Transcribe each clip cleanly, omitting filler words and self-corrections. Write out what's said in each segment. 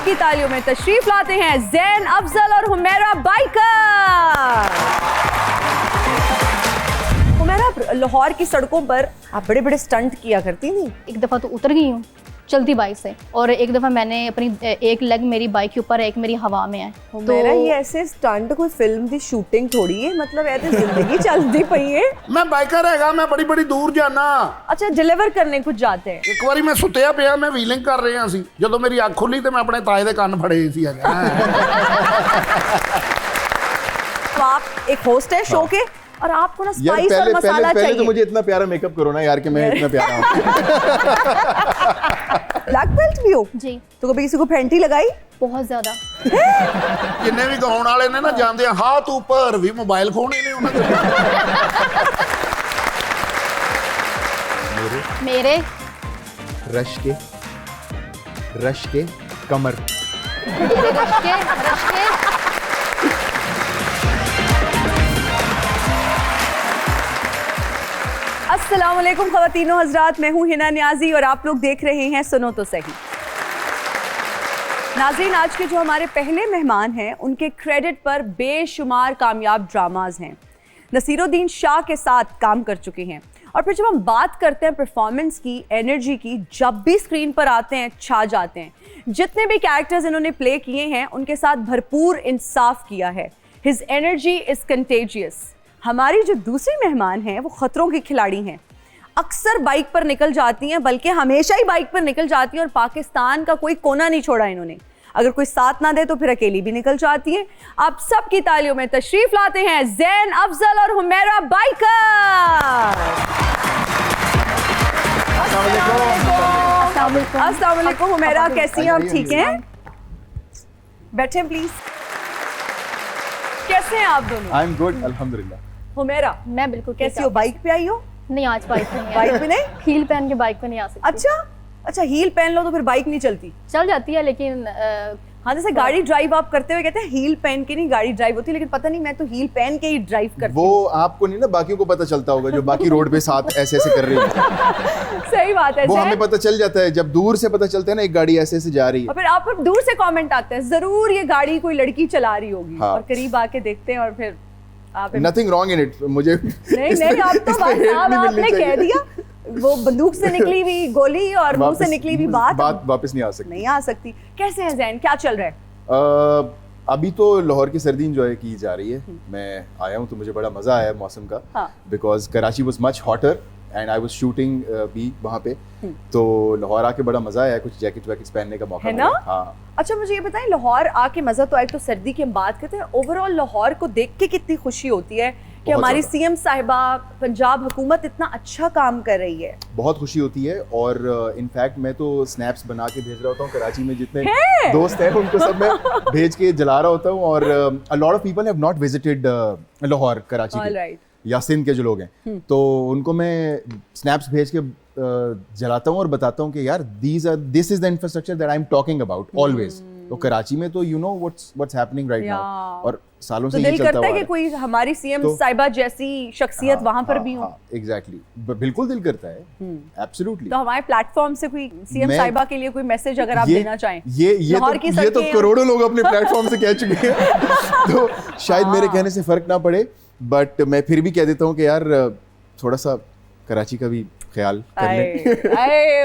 आपकी तालियों में तशरीफ लाते हैं ज़ैन अफजल और हुमैरा बाइकर। हुमैरा, लाहौर की सड़कों पर आप बड़े बड़े स्टंट किया करती थी। एक दफ़ा तो उतर गई हूँ चलती बाइक से, और एक दफ़ा मैंने अपनी एक लेग मेरी बाइक के ऊपर, एक मेरी हवा में है। तो ये ऐसे स्टंट कोई फिल्म की शूटिंग थोड़ी है, मतलब ऐसे जिंदगी चलती पई है। मैं बाइकर हैगा, मैं बड़ी बड़ी दूर जाना। अच्छा, डिलीवर करने कुछ जाते हैं। एक बारी मैं सुत्या पिया, मैं व्हीलिंग कर रहा सी, ਜਦੋਂ ਮੇਰੀ ਅੱਖ ਖੁੱਲੀ ਤੇ ਮੈਂ ਆਪਣੇ ਤਾਏ ਦੇ ਕੰਨ ਫੜੇ ਸੀ ਹੈਗਾ। तो आप एक होस्ट है शो के, और आपको ना यार स्पाइस और मसाला पहले चाहिए। तो मुझे इतना प्यारा मेकअप करो ना यार कि मैं इतना प्यारा हूँ। ब्लैक बेल्ट भी हो जी, तो कभी किसी को फैंटी लगाई? बहुत ज़्यादा। ਜਿੰਨੇ ਵੀ ਗਾਉਣ ਵਾਲੇ ਨੇ ਨਾ ਜਾਂਦੇ ਆ ਹੱਥ ਉੱਪਰ ਵੀ ਮੋਬਾਈਲ ਖੋਣੇ ਨੇ ਉਹਨਾਂ ਦੇ। मेरे रश के कमर। मेरे रश के अस्सलाम वालेकुम ख़वातीनो हज़रात, मैं हूँ हिना नियाज़ी और आप लोग देख रहे हैं सुनो तो सही। नाज़रीन, आज के जो हमारे पहले मेहमान हैं उनके क्रेडिट पर बेशुमार कामयाब ड्रामाज हैं। नसीरुद्दीन शाह के साथ काम कर चुके हैं, और फिर जब हम बात करते हैं परफॉर्मेंस की, एनर्जी की, जब भी स्क्रीन पर आते हैं छा जाते हैं। जितने भी कैरेक्टर्स इन्होंने प्ले किए हैं उनके साथ भरपूर इंसाफ किया है। His energy is contagious. हमारी जो दूसरी मेहमान हैं वो ख़तरों की खिलाड़ी हैं। अक्सर बाइक पर निकल जाती हैं, बल्कि हमेशा ही बाइक पर निकल जाती हैं, और पाकिस्तान का कोई कोना नहीं छोड़ा इन्होंने। अगर कोई साथ ना दे तो फिर अकेली भी निकल जाती है। आप सबकी तालियों में तशरीफ लाते हैं ज़ैन अफजल और हुमैरा बाइकर। अस्सलाम वालेकुम हुमैरा, कैसी हैं आप? ठीक हैं? बैठे प्लीज। कैसे हैं आप दोनों? आई एम गुड अल्हम्दुलिल्लाह। हुमैरा, मैं बिल्कुल ठीक कैसी हो? हूँ। बाइक पे आई हो? नहीं, आज बाइक पे नहीं बाइक पे नहीं? हील पहन के बाइक पे नहीं आ सकती। अच्छा, हील पहन लो तो फिर बाइक नहीं चलती। चल जाती है, लेकिन हाँ, जैसे गाड़ी ड्राइव आप करते हुए कहते हैं हील पहन के नहीं गाड़ी ड्राइव होती, लेकिन पता नहीं, मैं तो हील पहन के ही ड्राइव करती हूँ। वो आपको नहीं ना, बाकियों को पता चलता होगा जो बाकी रोड पे साथ ऐसे ऐसे कर रही है। सही बात है। वो हमें पता चल जाता है, जब दूर से पता चलता है ना एक गाड़ी ऐसे ऐसे जा रही है, और फिर आप दूर से कमेंट आते हैं जरूर ये गाड़ी कोई लड़की चला रही होगी। हाँ। और करीब आके देखते हैं और फिर आप नथिंग रॉन्ग इन इट। मुझे नहीं, आप तो बस आपने कह दिया, वो बंदूक से निकली हुई गोली और मुंह से निकली हुई बात वापस नहीं आ सकती। नहीं आ सकती। कैसे हैं ज़ैन, क्या चल रहा है? अभी तो लाहौर की सर्दी इंजॉय की जा रही है। मैं आया हूँ तो मुझे बड़ा मज़ा आया मौसम का, because Karachi was much hotter and I was shooting भी वहाँ पे। तो लाहौर आके बड़ा मज़ा आया, कुछ जैकेट वैकेट्स पहनने का मौका है ना? हाँ। अच्छा, मुझे ये बताएं, लाहौर आके मज़ा तो आए, तो सर्दी की हम बात करते हैं, ओवरऑल लाहौर को देख के कितनी खुशी होती है कि हमारी सीएम साहिबा, पंजाब हुकूमत इतना अच्छा काम कर रही है। बहुत खुशी होती है, और इनफैक्ट मैं तो स्नैप्स बना के भेज रहा होता हूँ कराची में, जितने दोस्त हैं उनको सब मैं भेज के जला रहा होता हूँ। और अ lot of people have not visited Lahore, Karachi के या सिंध के जो लोग हैं, तो उनको मैं स्नैप्स भेज के जलाता हूँ और बताता हूँ कि यार this is the infrastructure that I am talking about always. तो कराची में तो you know what's happening right now, और सालों से तो ये दिल चलता करता है हुआ कि कोई हमारी सीएम साहिबा जैसी शख्सियत वहां पर भी हो। एग्जैक्टली, बिल्कुल दिल करता है, एब्सोल्युटली। तो हमारे प्लेटफॉर्म से कोई सीएम साहिबा के लिए कोई मैसेज अगर आप देना चाहें? ये तो करोड़ों लोग अपने प्लेटफॉर्म से कह चुके हैं, तो शायद मेरे कहने से फर्क ना पड़े, बट मैं फिर भी कह देता हूँ कि यार थोड़ा सा कराची का भी ख्याल कर लें।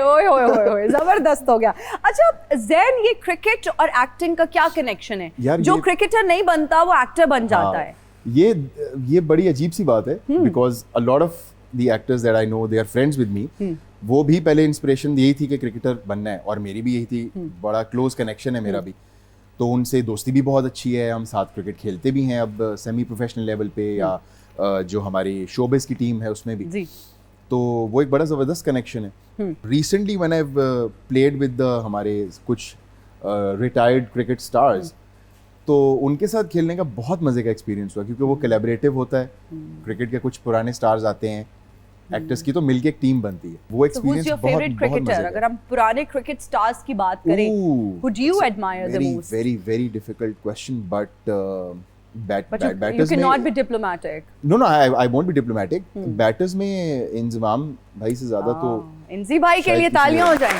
ओए जबरदस्त हो गया। अच्छा ज़ैन, ये क्रिकेट और एक्टिंग का क्या कनेक्शन है? जो क्रिकेटर नहीं बनता वो एक्टर बन जाता है। ये बड़ी अजीब सी बात है, because a lot of the actors that I know they are friends with me. वो भी पहले इंस्पिरेशन यही थी कि क्रिकेटर बनना है, और मेरी भी यही थी, बड़ा क्लोज कनेक्शन है मेरा भी, तो उनसे दोस्ती भी बहुत अच्छी है, हम साथ क्रिकेट खेलते भी हैं अब सेमी प्रोफेशनल लेवल पे, या जो हमारी शोबिस की टीम है उसमें भी जी। तो वो एक बड़ा ज़बरदस्त कनेक्शन है। रिसेंटली मैंने प्लेड विद हमारे कुछ रिटायर्ड क्रिकेट स्टार्स, तो उनके साथ खेलने का बहुत मज़े का एक्सपीरियंस हुआ, क्योंकि वो कोलैबोरेटिव होता है। क्रिकेट के कुछ पुराने स्टार्स आते हैं, एक्टर्स की तो मिलके एक टीम बनती है। वो एक्सपीरियंस बहुत मज़े का। अगर हम पुराने क्रिकेट स्टार्स की बात करें, who do you admire the most? Very difficult question, but you cannot be diplomatic. No, I won't be diplomatic. Batters में इंजमाम भाई से ज्यादा तो इंजी भाई के लिए तालियां हो जाएं।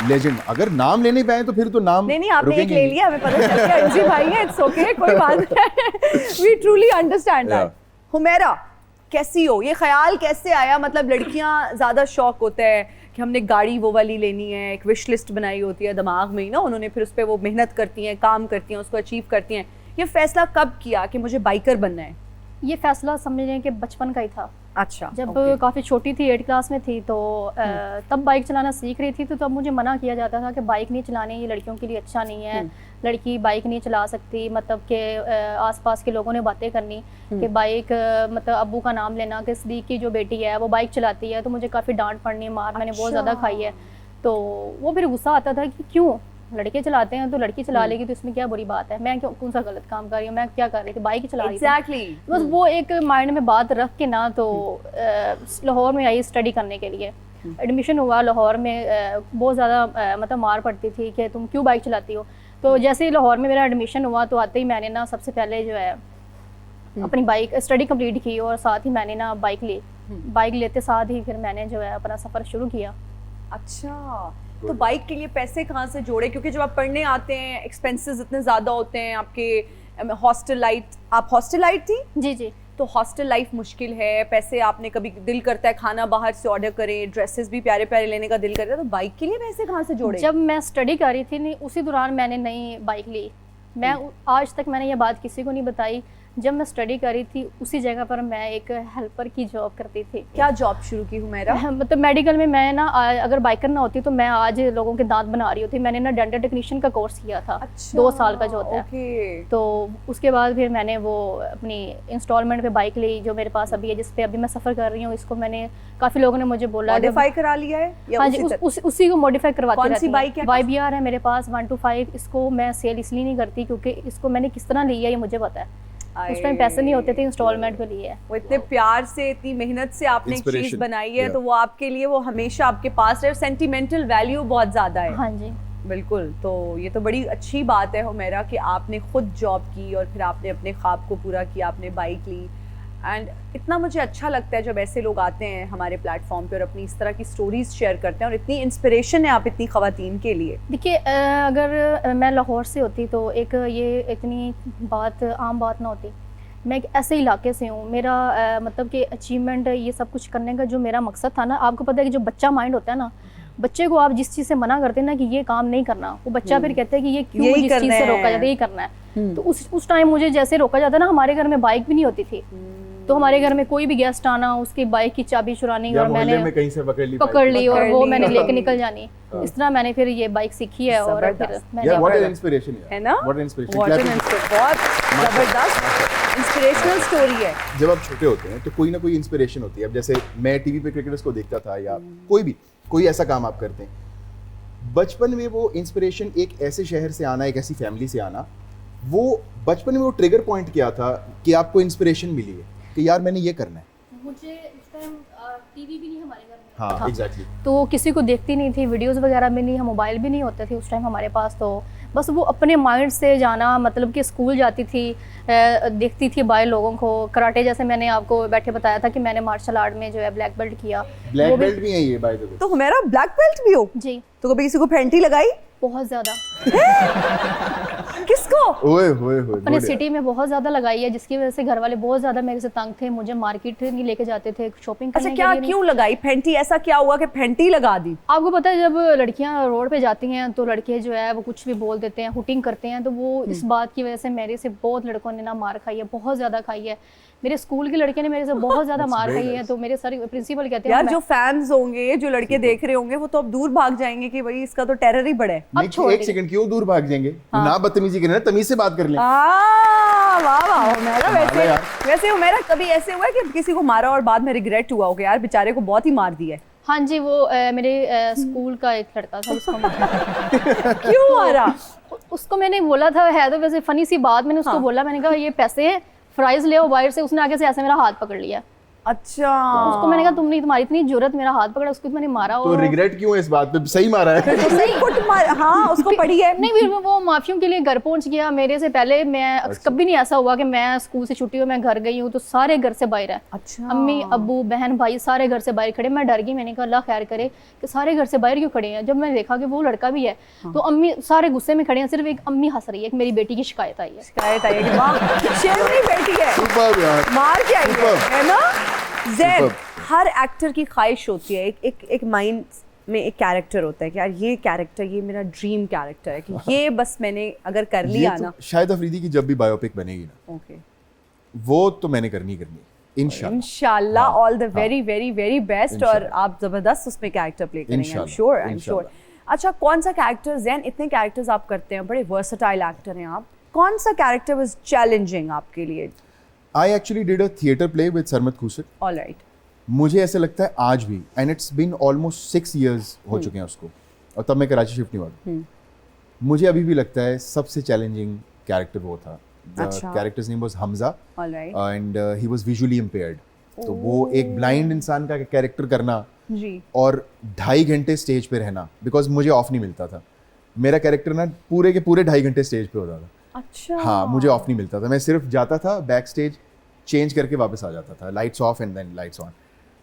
लेजेंड। अगर नाम लेने पे आए तो फिर तो नाम नहीं आपने एक रुकेंगे ले ही। लिया, हमें पता चल गया अंजी भाई है, इट्स ओके, कोई बात नहीं, we truly understand that. Humaira कैसी हो, ये ख्याल कैसे आया? मतलब लड़कियां ज़्यादा शौक होता है कि हमने गाड़ी वो वाली लेनी है, एक विश लिस्ट बनाई होती है दिमाग में ही ना उन्होंने, फिर उस पर वो मेहनत करती हैं, काम करती हैं, उसको अचीव करती हैं। ये फैसला कब किया कि मुझे बाइकर बनना है? ये फैसला समझ लें कि बचपन का ही था। अच्छा, जब okay. काफ़ी छोटी थी, 8 क्लास में थी, तो तब बाइक चलाना सीख रही थी, तो तब मुझे मना किया जाता था कि बाइक नहीं चलानी, ये लड़कियों के लिए अच्छा नहीं है, लड़की बाइक नहीं चला सकती। मतलब कि आसपास के लोगों ने बातें करनी कि बाइक मतलब अब्बू का नाम लेना कि सदीक की जो बेटी है वो बाइक चलाती है, तो मुझे काफ़ी डांट पड़नी, मार मैंने बहुत ज़्यादा खाई है। तो वो फिर गुस्सा आता था कि क्यों लड़के चलाते हैं तो लड़की चला लेगी, तो इसमें क्या बुरी बात है, मैं क्यों कौन सा गलत काम कर रही हूँ, मैं क्या कर रही थी, बाइक ही चला रही थी। Exactly. बस वो एक माइंड में बात रख के ना, तो लाहौर में आई स्टडी करने के लिए। एडमिशन हुआ लाहौर में, बहुत ज़्यादा मतलब मार पड़ती थी कि तुम क्यों बाइक चलाती हो। तो जैसे ही लाहौर में मेरा एडमिशन हुआ तो आते ही मैंने ना सबसे पहले जो है अपनी बाइक स्टडी कंप्लीट की, और साथ ही मैंने ना बाइक ली। बाइक लेते साथ ही फिर मैंने जो है अपना सफ़र शुरू किया। अच्छा, तो बाइक के लिए पैसे कहाँ से जोड़े? क्योंकि जब आप पढ़ने आते हैं एक्सपेंसेस इतने ज़्यादा होते हैं आपके। हॉस्टल लाइट, आप हॉस्टल लाइट थी? जी जी। तो हॉस्टल लाइफ मुश्किल है, पैसे आपने कभी दिल करता है खाना बाहर से ऑर्डर करें, ड्रेसेस भी प्यारे प्यारे लेने का दिल करता है, तो बाइक के लिए पैसे कहाँ से जोड़े? जब मैं स्टडी कर रही थी नहीं, उसी दौरान मैंने नई बाइक ली। मैं आज तक मैंने ये बात किसी को नहीं बताई। जब मैं स्टडी कर रही थी उसी जगह पर मैं एक हेल्पर की जॉब करती थी। क्या जॉब शुरू की हुमैरा? मतलब मेडिकल में मैं ना अगर बाइकर ना होती तो मैं आज लोगों के दांत बना रही होती। मैंने ना डेंटल टेक्नीशियन का कोर्स किया था। अच्छा, 2 साल का जो होता है। ओके। तो उसके बाद फिर मैंने वो अपनी इंस्टॉलमेंट पे बाइक ली जो मेरे पास अभी है, जिस पे अभी मैं सफ़र कर रही हूँ। इसको मैंने काफ़ी लोगों ने मुझे बोला मॉडिफाई करा लिया है या हाँ जी, उसी को मॉडिफाई करवाती कौन सी रहती हूँ। बाइक है? YBR है मेरे पास 125। इसको मैं सेल इसलिए नहीं करती क्योंकि इसको मैंने किस तरह ली है ये मुझे पता है। उस टाइम पैसे नहीं होते थे, इंस्टॉलमेंट पे लिए है। वो इतने प्यार से, इतनी मेहनत से आपने एक चीज Inspiration. बनाई है, Yeah. तो वो आपके लिए वो हमेशा आपके पास है। सेंटिमेंटल वैल्यू बहुत ज्यादा है। हाँ जी बिल्कुल। तो ये तो बड़ी अच्छी बात है हुमैरा कि आपने खुद जॉब की और फिर आपने अपने ख्वाब को पूरा किया, आपने बाइक ली। एंड इतना मुझे अच्छा लगता है जब ऐसे लोग आते हैं हमारे प्लेटफॉर्म पे और अपनी इस तरह की स्टोरीज शेयर करते हैं, और इतनी इंस्पिरेशन है आप इतनी ख़वातीन के लिए। देखिए, अगर मैं लाहौर से होती तो एक ये इतनी बात आम बात ना होती। मैं एक ऐसे इलाके से हूँ, मेरा मतलब कि अचीवमेंट ये सब कुछ करने का जो मेरा मकसद था ना, आपको पता है कि जो बच्चा माइंड होता है ना, बच्चे को आप जिस चीज़ से मना करते हैं ना कि ये काम नहीं करना, वो बच्चा फिर कहता है कि ये क्यों यही जिस चीज़ से करना रोका है। जाता है यही करना है। तो उस टाइम मुझे जैसे रोका जाता ना, हमारे घर में बाइक भी नहीं होती थी, तो हमारे घर में कोई भी गेस्ट आना उसकी बाइक की चाबी चुरानी या और मोहल्ले मैंने में कहीं से पकड़ ली पकड़ ली और पकड़ वो ली। मैंने लेके निकल जानी। इस तरह मैंने फिर ये बाइक सीखी है और फिर जबरदस्त। मैंने या व्हाट एन इंस्पिरेशन है ना? What an inspiration. बहुत जबरदस्त इंस्पिरेशनल स्टोरी है। जब आप छोटे होते हैं तो कोई ना कोई इंस्पिरेशन होती है। अब जैसे मैं टीवी पे क्रिकेटर्स को देखता था, या कोई ऐसा काम आप करते हैं, बचपन में वो इंस्पिरेशन एक ऐसे शहर से आना, एक ऐसी फैमिली से आना, वो बचपन में वो ट्रिगर पॉइंट क्या था कि आपको इंस्पिरेशन मिली है कि यार मैंने ये करना है? मुझे उस टाइम टीवी भी नहीं हमारे घर में हाँ, था। एग्जैक्टली। तो किसी को देखती नहीं थी, वीडियोस वगैरह भी नहीं, मोबाइल भी नहीं होते थे उस टाइम हमारे पास। तो बस वो अपने माइंड से जाना, मतलब कि स्कूल जाती थी, देखती थी बाहर लोगों को कराटे, जैसे मैंने आपको बैठे बताया था कि मैंने मार्शल आर्ट में जो है ब्लैक बेल्ट किया। ब्लैक बेल्ट भी है ये बाय द वे। तो हुमैरा ब्लैक बेल्ट भी हो? जी तो कभी किसी को फैंटी लगाई? बहुत ज़्यादा। किसको? ओए होए होए। अपने सिटी में बहुत ज़्यादा लगाई है, जिसकी वजह से घर वाले बहुत ज़्यादा मेरे से तंग थे, मुझे मार्केट नहीं लेके जाते थे शॉपिंग अच्छा, करने क्या के लिए। क्यों लगाई फैंटी? ऐसा क्या हुआ कि फैंटी लगा दी? आपको पता है जब लड़कियां रोड पे जाती हैं तो लड़के जो है वो कुछ भी बोल देते हैं, हुटिंग करते हैं, तो वो इस बात की वजह से मेरे से बहुत लड़कों ने ना मार खाई है, बहुत ज़्यादा खाई है। मेरे स्कूल के लड़के ने मेरे से बहुत ज़्यादा मार खाई है। तो मेरे सर प्रिंसिपल कहते हैं यार जो फैंस होंगे, जो लड़के देख रहे होंगे, वो तो अब दूर भाग जाएंगे कि भाई इसका तो टेरर ही बड़ा है। नहीं, एक सेकंड, क्यों दूर भाग जाएंगे? ना बदतमीजी करें ना, तमीज से बात कर लें। वाह वाह हुमैरा। कमाल है वैसे हुमैरा कभी ऐसे हुआ है कि किसी को मारा और बाद में रिग्रेट हुआ हो कि यार बेचारे को बहुत ही मार दिया है? हाँ जी, वो मेरे स्कूल का एक लड़का था जिसको क्यों मारा? उसको मैंने बोला था, है तो वैसे फनी सी बात, मैंने उसको बोला, मैंने कहा ये पैसे हैं, फ्राइज ले आओ बाहर से। उसने आगे से ऐसे मेरा हाथ पकड़ लिया। अच्छा उसको मैंने कहा तुमने, तुम्हारी इतनी जरूरत, मेरा हाथ पकड़ा, उसको मैंने मारा। तो रिग्रेट क्यों है इस बात पे? सही मारा है। तो सही कुट मार, हाँ उसको पड़ी है। नहीं फिर वो माफियों के लिए घर पहुंच गया मेरे से पहले। मैं कभी नहीं ऐसा हुआ कि मैं स्कूल से छुट्टी हो मैं घर गई हूँ तो सारे घर से बाहर है। अच्छा अम्मी अब्बू बहन भाई सारे घर से बाहर खड़े। मैं डर गई, मैंने कहा अल्लाह खैर करे कि सारे घर से बाहर क्यों खड़े हैं। जब मैंने देखा कि वो लड़का भी है तो अम्मी सारे गुस्से में खड़े हैं, सिर्फ एक अम्मी हंस रही है कि मेरी बेटी की शिकायत आई है। शिकायत आई है कि वाह शेरनी बेटी है, सुपर यार, मार के आई है ना। ज़ैन, Superb. हर एक्टर की ख्वाहिश होती है, एक माइंड में एक कैरेक्टर होता है कि यार ये कैरेक्टर, ये मेरा ड्रीम कैरेक्टर है कि ये बस मैंने अगर कर लिया ये ना। तो शाहिद अफरीदी की जब भी बायोपिक बनेगी ना, ओके वो तो मैंने करनी इंशाल्लाह। इंशाल्लाह, हाँ, all the very very very best. और इंशाल्लाह। आप जबरदस्त उसमें कैरेक्टर प्ले करेंगे, आई एम इंशाल्लाह, श्योर, आई एम श्योर। इंशाल्लाह। अच्छा, कौन सा कैरेक्टर, ज़ैन इतने कैरेक्टर्स आप करते हैं, बड़े वर्सटाइल एक्टर हैं आप, कौन सा कैरेक्टर वाज चैलेंजिंग आपके लिए? I actually did a theatre play with Sarmad Khoosat. Alright, मुझे ऐसे लगता है आज भी, and it's been almost 6 years हो चुके हैं उसको, और तब मैं कराची शिफ्ट नहीं हुआ। मुझे अभी भी लगता है सबसे चैलेंजिंग कैरेक्टर वो था। अच्छा। Characters name was Hamza alright and he was visually impaired. तो वो एक ब्लाइंड इंसान का कैरेक्टर करना जी, और 2.5 घंटे स्टेज पे रहना, बिकॉज मुझे ऑफ नहीं मिलता था। मेरा कैरेक्टर ना पूरे के पूरे 2.5 घंटे स्टेज पे होता था। अच्छा हाँ, मुझे ऑफ नहीं मिलता था, मैं सिर्फ जाता था बैक स्टेज, चेंज करके वापस आ जाता था, lights off and then lights on.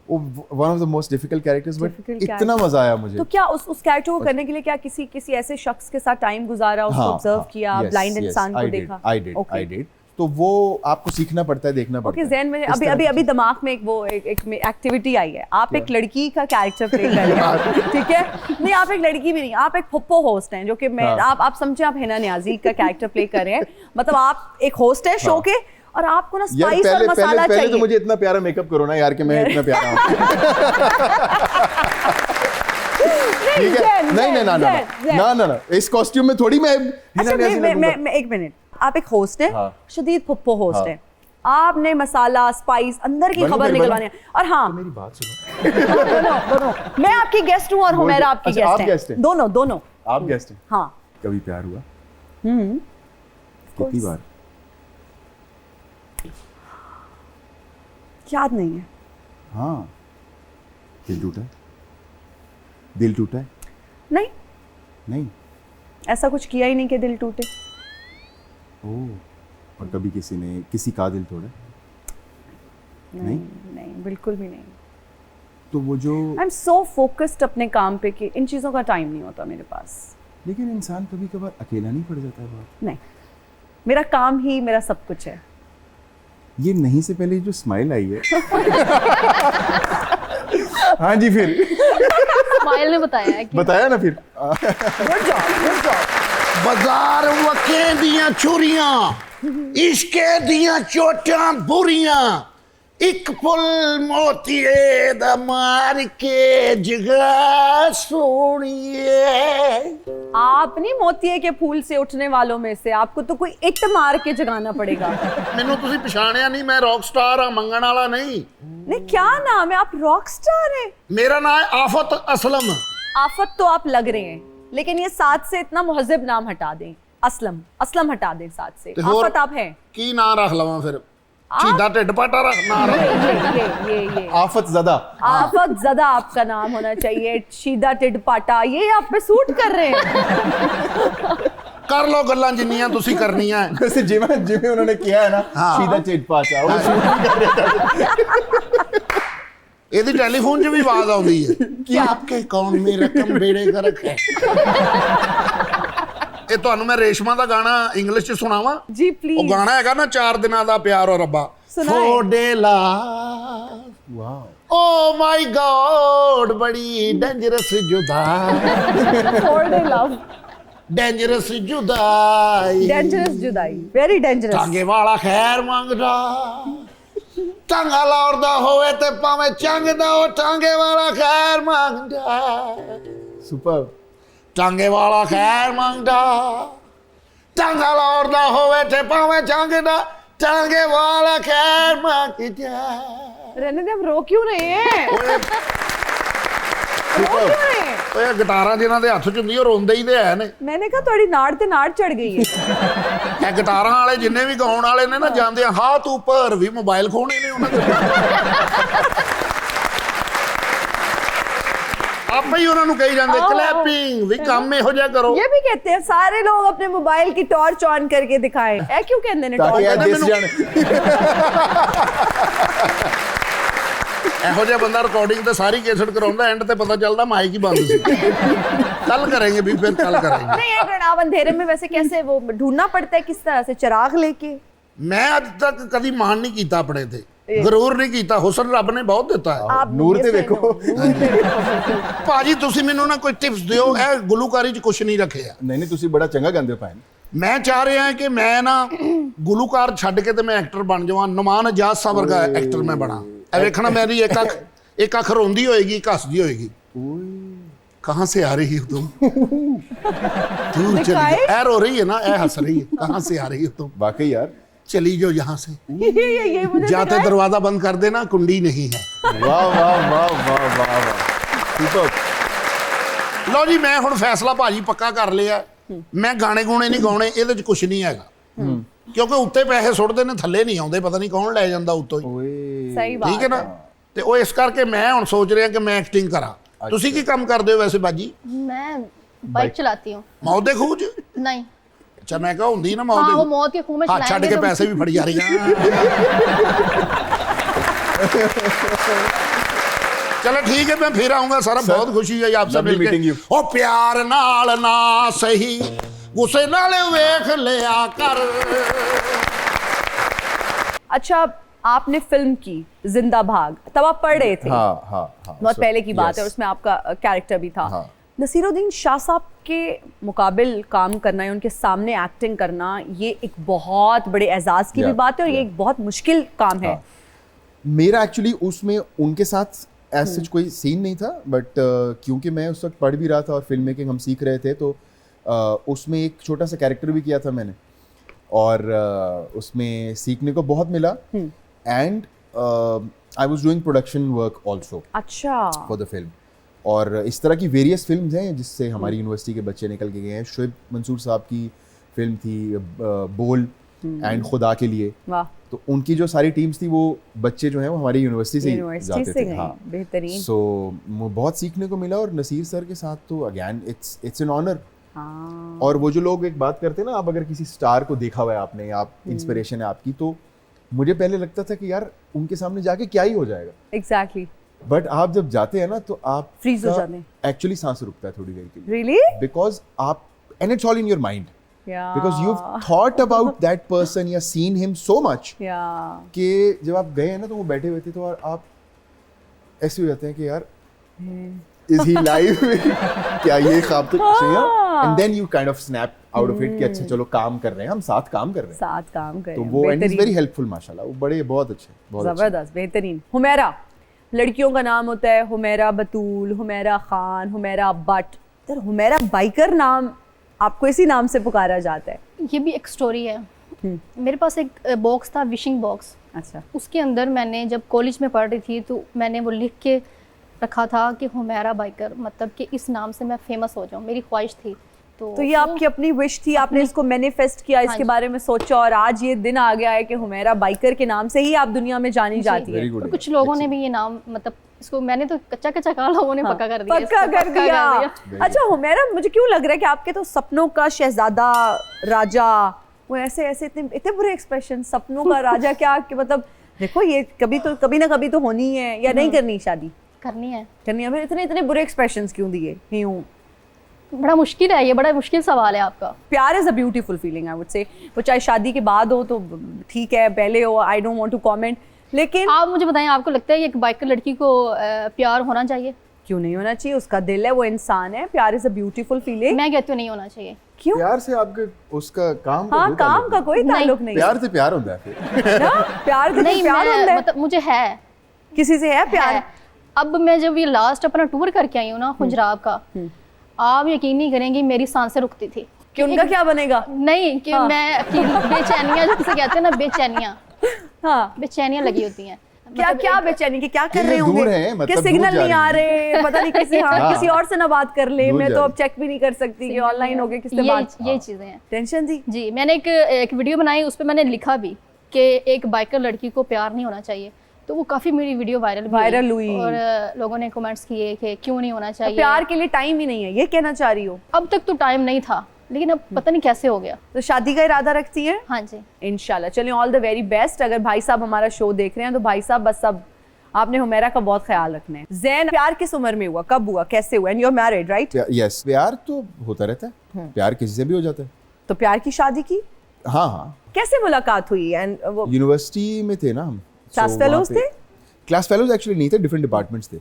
One of the most difficult characters, but Difficult इतना character. मजा आया मुझे। तो क्या उस कैरेक्टर को करने के लिए क्या किसी ऐसे शख्स के साथ टाइम गुजारा, उसको ऑब्जर्व किया, ब्लाइंड इंसान को देखा? I did. तो वो आपको सीखना पड़ता है, देखना पड़ता ओके है। ज़ैन, मेरे इस तरह अभी दिमाग में एक एक्टिविटी आई है। आप एक लड़की का कैरेक्टर प्ले कर रहे हैं, ठीक है? नहीं, आप एक लड़की भी नहीं, आप एक फुप्पो होस्ट हैं, जो कि मैं हाँ। आप समझे, आप हिना नियाज़ी का कैरेक्टर प्ले कर रहे हैं। मतलब आप एक होस्ट है शो के, और आपको ना यार स्पाइस और मसाला पहले तो चाहिए। मुझे इतना प्यारा मेकअप करो ना यार, कि मैं इतना प्यारा हूँ। ठीक है? नहीं, इस कॉस्ट्यूम में थोड़ी मैं अच्छा, हिना नियाज़ी लगूंगा। मैं एक मिनट, आप एक होस्ट हैं, हाँ। शदीद फुप्पो होस्ट हाँ। हैं, आपने मसाला स्पाइस अंदर की बनो खबर फिर, निकलवानी है। और हाँ, मेरी बात सुनो। दोनों मैं आपकी गेस्ट हूँ और हुमैरा आपकी अच्छा, आप गेस्ट guest है, हैं। दोनों। आप गेस्ट हैं। हाँ, कभी प्यार हुआ? कितनी बार? याद नहीं है। हाँ, दिल टूटा है? दिल टूटा है? नहीं, नहीं। ऐसा कुछ किया ही नहीं कि दिल टूटे। और कभी किसी ने किसी का दिल तोड़ा? नहीं, बिल्कुल भी नहीं। तो वो जो, आई एम सो फोकस्ड अपने काम पे कि इन चीज़ों का टाइम नहीं होता मेरे पास। लेकिन इंसान कभी कभार अकेला नहीं पड़ जाता है बात। नहीं, मेरा काम ही मेरा सब कुछ है। ये नहीं से पहले जो स्माइल आई है। हाँ जी, फिर स्माइल ने बताया है कि बताया ना फिर। Good job. बाजार वके दियां चोरियां, इश्के दियां चोटां बुरियां, एक पुल मोतिये दा मार के जगा सोनिए। आप नहीं मोतिये के फूल से उठने वालों में से, आपको तो कोई इट मार के जगाना पड़ेगा। ਮੈਨੂੰ ਤੁਸੀਂ ਪਛਾਣਿਆ ਨਹੀਂ, मैं रॉक स्टार हाँ, मंगण वाला नहीं। नहीं, क्या नाम है? आप रॉक स्टार हैं? मेरा नाम है आफत असलम। आफत तो आप लग रहे हैं, लेकिन ये साथ से इतना मुहज्जिब नाम हटा दें, असलम हटा दें साथ से। ਤੇ ਹੋਰ आफत आप हैं। ਕੀ ਨਾਂ ਰੱਖ ਲਵਾਂ ਫਿਰ? ਸ਼ੀਦਾ ਢਿੱਡ ਪਾਟਾ ਰੱਖ ਨਾਂ ਰੱਖ। ये आफत ज़दा। आफत ज़दा आपका नाम होना चाहिए। शीदा टिड पाटा, ये आप पे सूट कर रहे हैं। ਕਰ ਲੋ ਗੱਲਾਂ ਜਿੰਨੀਆਂ ਤੁਸੀਂ ਕਰਨੀਆਂ। वैसे जिਵੇਂ उन्होंने किया है ना, हाँ। सीधा चिट पाचा, वो shoot नहीं कर रहा था। ਇਹਦੀ ਟੈਲੀਫੋਨ 'ਚ ਵੀ ਆਵਾਜ਼ ਆਉਂਦੀ ਹੈ ਕਿ ਆਪਕੇ ਕੌਣ ਮੇ ਰਕਮ ਬੇੜੇ ਕਰ ਰੱਖੇ। ਇਹ ਤੁਹਾਨੂੰ ਮੈਂ ਰੇਸ਼ਮਾ ਦਾ ਗਾਣਾ ਇੰਗਲਿਸ਼ 'ਚ ਸੁਣਾਵਾਂ? जी ਉਹ प्लीज। ਗਾਣਾ ਹੈਗਾ ਨਾ 4 ਦਿਨਾਂ ਦਾ ਪਿਆਰ ਔਰ ਰੱਬਾ। ਸੁਣਾਏ। ਥੋੜੇ ਲਾ Wow. ਓ ਮਾਈ ਗॉड ਬੜੀ ਡੇਂਜਰਸ ਜੁਦਾ, लव, ਡੇਂਜਰਸ ਜੁਦਾਈ, डेंजरस जुदाई, वेरी डेंजरस। ਟਾਂਗੇ ਵਾਲਾ ਖੈਰ ਮੰਗਦਾ, ਟਾਂਗਾ ਲਾਉਦਾ ਹੋਵੇ ਤੇ ਭਾਵੇਂ ਚੰਗਦਾ, ਉਹ ਟਾਂਗੇ ਵਾਲਾ ਖੈਰ ਮੰਗਦਾ। Superb. ਟਾਂਗੇ ਵਾਲਾ ਖੈਰ ਮੰਗਦਾ, ਟਾਂਗਾ ਲਾਉਦਾ ਹੋਵੇ ਤੇ ਭਾਵੇਂ ਚੰਗਦਾ, ਟਾਂਗੇ ਵਾਲਾ ਖੈਰ ਮੰਗਦਾ। रहने दे, हम रो क्यों रहे हैं? रो क्यों रहे हैं? ਓਏ ਗਿਟਾਰਾਂ ਜਿਨ੍ਹਾਂ ਦੇ ਹੱਥ 'ਚ ਹੁੰਦੀ ਉਹ ਰੋਂਦੇ ਹੀ ਤੇ ਹੈ ਨੇ। मैंने कहा थोड़ी नाड़ ते नाड़ चढ़ गई है। ਇਹ ਗਿਟਾਰਾਂ ਵਾਲੇ ਜਿੰਨੇ ਵੀ ਗਾਉਣ ਵਾਲੇ ਨੇ ਨਾ ਜਾਂਦੇ ਆ ਹੱਥ ਉੱਪਰ ਵੀ ਮੋਬਾਈਲ ਖੋਣੇ ਨੇ ਉਹਨਾਂ ਦੇ। ਆਪੇ ਹੀ ਉਹਨਾਂ ਨੂੰ ਕਹੀ ਜਾਂਦੇ ਕਲੈਪਿੰਗ ਵੀ ਕੰਮ ਇਹੋ ਜਿਹਾ ਕਰੋ। ये भी कहते हैं सारे लोग अपने मोबाइल की टॉर्च ऑन करके दिखाएं। ऐ क्यों कहते हैं ताकि यार टॉर्च? दिस जाने ਇਹੋ ਜਿਹਾ ਬੰਦਾ ਰਿਕਾਰਡਿੰਗ ਤੇ ਸਾਰੀ ਕੇਸਟ ਕਰਾਉਂਦਾ ਐਂਡ ਤੇ ਪਤਾ ਚੱਲਦਾ ਮਾਈਕ ਹੀ ਬੰਦ ਸੀ। ਕੱਲ ਕਰਾਂਗੇ ਵੀ ਫਿਰ ਕੱਲ ਕਰਾਂਗੇ। नहीं अगर आप अंधेरे में वैसे कैसे वो ढूंढना पड़ता है किस तरह से चिराग लेके? ਮੈਂ ਅੱਜ ਤੱਕ ਕਦੀ ਮਾਣ ਨਹੀਂ ਕੀਤਾ ਆਪਣੇ ਤੇ, ਗਰੂਰ ਨਹੀਂ ਕੀਤਾ। ਹੁਸਨ ਰੱਬ ਨੇ ਬਹੁਤ ਦਿੱਤਾ ਹੈ। आप नूर ते ये देखो। नूर ते देखो। ਭਾਜੀ ਤੁਸੀਂ ਮੈਨੂੰ ਨਾ ਕੋਈ ਟਿਪਸ ਦਿਓ। ਇਹ ਗੁਲੂਕਾਰੀ 'ਚ ਕੁਛ ਨਹੀਂ ਰੱਖਿਆ। नहीं ਤੁਸੀਂ ਬੜਾ ਚੰਗਾ ਗਾਉਂਦੇ ਹੋ ਭੈਣ। ਮੈਂ ਚਾਹ ਰਿਹਾ ਕਿ ਮੈਂ ਨਾ ਗੁਲੂਕਾਰ ਛੱਡ ਕੇ ਤੇ ਮੈਂ ਐਕਟਰ ਬਣ ਜਾਵਾਂ। ਨੁਮਾਨ ਇਜਾਜ਼ ਸਾਹਿਬ ਵਰਗਾ ਐਕਟਰ ਮੈਂ ਬਣਾ। ਇਹ ਵੇਖਣਾ ਮੇਰੀ ਇੱਕ ਅੱਖ ਰੋਂਦੀ ਹੋਏਗੀ, ਇੱਕ ਹੱਸਦੀ ਹੋਏਗੀ। कहाँ से आ रही हो तुम? दूर चली जाओ। ऐ रो रही है ना, ऐ हंस रही है। कहाँ से आ रही हो तुम? वाकई यार चली जाओ यहाँ से। ये मुझे जाते दरवाजा बंद कर देना, कुंडी नहीं है। वाह वाह वाह वाह वाह वाह सुपर। ਲਓ ਜੀ ਮੈਂ ਹੁਣ ਫੈਸਲਾ ਭਾਜੀ ਪੱਕਾ ਕਰ ਲਿਆ। ਮੈਂ ਗਾਣੇ ਗੂਣੇ ਨਹੀਂ ਗਾਉਣੇ, ਇਹਦੇ 'ਚ ਕੁਝ ਨਹੀਂ ਹੈਗਾ। ਕਿਉਂਕਿ ਉੱਤੇ ਪੈਸੇ ਸੁੱਟਦੇ ਨੇ, ਥੱਲੇ ਨਹੀਂ ਆਉਂਦੇ। ਪਤਾ ਨਹੀਂ ਕੌਣ ਲੈ ਜਾਂਦਾ ਉੱਤੋਂ ਹੀ। ओए सही बात ਠੀਕ ਹੈ ਨਾ? ਤੇ ਉਹ ਇਸ ਕਰਕੇ ਮੈਂ ਹੁਣ ਸੋਚ ਰਿਹਾ ਕਿ ਮੈਂ ਐਕਟਿੰਗ ਕਰਾਂ। ਤੁਸੀਂ ਕੀ ਕੰਮ ਕਰਦੇ ਹੋ ਵੈਸੇ ਬਾਜੀ? मैं बाइक चलाती हूँ। ਮੌਤ ਦੇ ਖੂਹ 'ਚ? नहीं, ਅੱਛਾ ਮੈਂ ਕਹਾਂ ਹੁੰਦੀ ਨਾ ਮੌਤ हाँ ਦੇ वो ਖੂਹ। मौत के खूह में ਹੱਥ ਛੱਡ चलाएंगे ਕੇ तो ਪੈਸੇ ਵੀ ਫੜੀ ਜਾ ਰਹੀਆਂ। चलो ठीक है, मैं फिर आऊंगा। सारा बहुत खुशी है आपसे lovely मिलके। meeting you. ओ प्यार नाल ना सही गुस्से नाल वेख लिया कर। अच्छा आपने फिल्म की जिंदा भाग, तब आप पढ़ रहे थे। हाँ हाँ हाँ बहुत पहले की बात है, yes. और उसमें आपका कैरेक्टर भी था। हाँ. नसीरुद्दीन शाह साहब के मुकाबिल काम करना या उनके सामने एक्टिंग करना, ये एक बहुत बड़े एजाज की भी Yeah, बात है, और ये yeah. एक बहुत मुश्किल काम है। मेरा एक्चुअली उसमें उनके साथ ऐसा सच कोई सीन नहीं था, बट क्योंकि मैं उस वक्त पढ़ भी रहा था और फिल्म मेकिंग हम सीख रहे थे, तो उसमें एक छोटा सा कैरेक्टर भी किया था मैंने, और उसमें सीखने को बहुत मिला। And I was doing production work also अच्छा। For the film. और इस तरह की वेरियस फिल्म्स हैं जिससे हमारी यूनिवर्सिटी के बच्चे निकल के गए हैं। शुएब मंसूर साहब की फिल्म थी बोल एंड खुदा के लिए, वाह, तो उनकी जो सारी टीम्स थी वो बच्चे जो हैं वो हमारी यूनिवर्सिटी से यूनिवर्सिटी जाते से थे। गए, हाँ, बेहतरीन। सो बहुत सीखने को मिला। और नसीर सर के साथ तो अगेन इट्स एन ऑनर। हाँ। और वो जो लोग एक बात करते हैं ना, आप अगर किसी स्टार को देखा हुआ है आपने, आप इंस्पिरेशन है आपकी, तो मुझे पहले लगता था कि यार उनके सामने जाके क्या ही हो जाएगा। एग्जैक्टली। बट आप जब जाते हैं ना तो आप Freeze हो जाते हैं। एक्चुअली सांस रुकता है थोड़ी देर के लिए, रियली? बिकॉज आप and it's all in your mind, या because you thought about that person या सीन हिम सो मच या कि जब आप गए हैं ना तो वो बैठे हुए थे, तो आप ऐसे हो जाते हैं कि यार इज ही लाइव? क्या ये ख्वाब तो सही है? And then you kind of snap out of it कि अच्छा चलो काम कर रहे हैं, हम साथ काम कर रहे हैं। साथ काम करें, तो वो एंड इज बेहतरीन। वेरी हेल्पफुल माशाल्लाह। वो बड़े बहुत अच्छे, बहुत अच्छे। जबरदस्त, बेहतरीन। हुमैरा लड़कियों का नाम होता है, हुमैरा बतूल, हुमैरा खान, हुमैरा बट। तो हुमैरा बाइकर नाम आपको इसी नाम से पुकारा जाता है? ये भी एक स्टोरी है। मेरे पास एक बॉक्स था, विशिंग बॉक्स। अच्छा। उसके अंदर मैंने जब कॉलेज में पढ़ रही थी तो मैंने वो लिख के रखा था कि हुमैरा बाइकर, मतलब कि इस नाम से मैं फेमस हो जाऊँ, मेरी ख्वाहिश थी। तो ये आपकी अपनी विश थी, आपने इसको मैनिफेस्ट किया, इसके बारे में सोचा, और आज ये दिन आ गया है कि हुमैरा बाइकर के नाम से ही आप दुनिया में जानी जाती है। Very good तो है। कुछ लोगों ने भी ये नाम, मतलब इसको मैंने तो कच्चा कच्चा कहा, लोगों ने पक्का कर दिया। पक्का इसको कर दिया। अच्छा हुमैरा, मुझे क्यों लग रहा है कि आपके तो सपनों का शहजादा, राजा, वो ऐसे ऐसे इतने बुरे एक्सप्रेशन, सपनों का राजा, क्या कि मतलब देखो ये कभी ना कभी तो होनी है, या नहीं करनी शादी? करनी है। करनी है। फिर इतने इतने बुरे एक्सप्रेशंस क्यों दिए? यूं बड़ा मुश्किल है ये, बड़ा मुश्किल सवाल है आपका। प्यार is a beautiful feeling, I would say. वो चाहे शादी के बाद हो तो ठीक है, पहले हो, I don't want to comment, लेकिन आप मुझे बताएं, आपको लगता है कि एक बाइकर लड़की को प्यार होना चाहिए? क्यों नहीं होना चाहिए? उसका दिल है, वो इंसान है। प्यार इज अ ब्यूटीफुल फीलिंग। मैं कहती हूँ नहीं होना चाहिए। क्यों? प्यार से आपके उसका काम का हाँ, कोई काम ताल्लुक का नहीं। कोई ताल्लुक नहीं। प्यार से प्यार होता है फिर। ना, प्यार से नहीं, प्यार होता है। मतलब मुझे है, किसी से है प्यार? है। अब मैं जब ये लास्ट अपना टूर करके आई हूँ ना खुजराब का, आप यकीन नहीं करेंगे मेरी सांसें रुकती थी कि उनका क्या बनेगा? नहीं कि मैं बेचैनियाँ, जैसे कहते हैं ना, बेचैनियाँ हाँ, बेचैनियाँ लगी होती हैं। क्या क्या बेचैनी कि क्या कर ये रहे दूर होंगे हैं, मतलब कि दूर सिग्नल जा नहीं आ रही रहे, पता नहीं किसी हाँ। किसी और से ना बात कर ले, दूर मैं जा तो अब रही। चेक भी नहीं कर सकती कि ऑनलाइन हो गए किससे बात। यही चीज़ें हैं टेंशन थी। जी। मैंने एक वीडियो बनाई, उस पर मैंने लिखा भी कि एक बाइकर लड़की को प्यार नहीं होना चाहिए, तो वो काफ़ी मेरी वीडियो वायरल हुई। और लोगों ने कमेंट्स किए कि क्यों नहीं होना चाहिए, प्यार के लिए टाइम ही नहीं है, ये कहना चाह रही हो? अब तक तो टाइम नहीं था, लेकिन अब पता नहीं कैसे हो गया। तो शादी का इरादा रखती है? हाँ जी, इंशाल्लाह। चलिए, ऑल द वेरी बेस्ट। अगर भाई साहब हमारा शो देख रहे हैं तो भाई साहब बस अब आपने हुमैरा का बहुत ख्याल रखना है। ज़ैन, प्यार किस उम्र में हुआ, कब हुआ, कैसे हुआ? And you are married right? Yes, प्यार तो होता रहता है, प्यार किसी से भी हो जाता है। तो प्यार की शादी की हाँ हाँ, कैसे मुलाकात हुई? एंड वो यूनिवर्सिटी में थे ना हम, क्लास फेलोज थे? क्लास फेलोज एक्चुअली नहीं थे, डिफरेंट डिपार्टमेंट्स थे,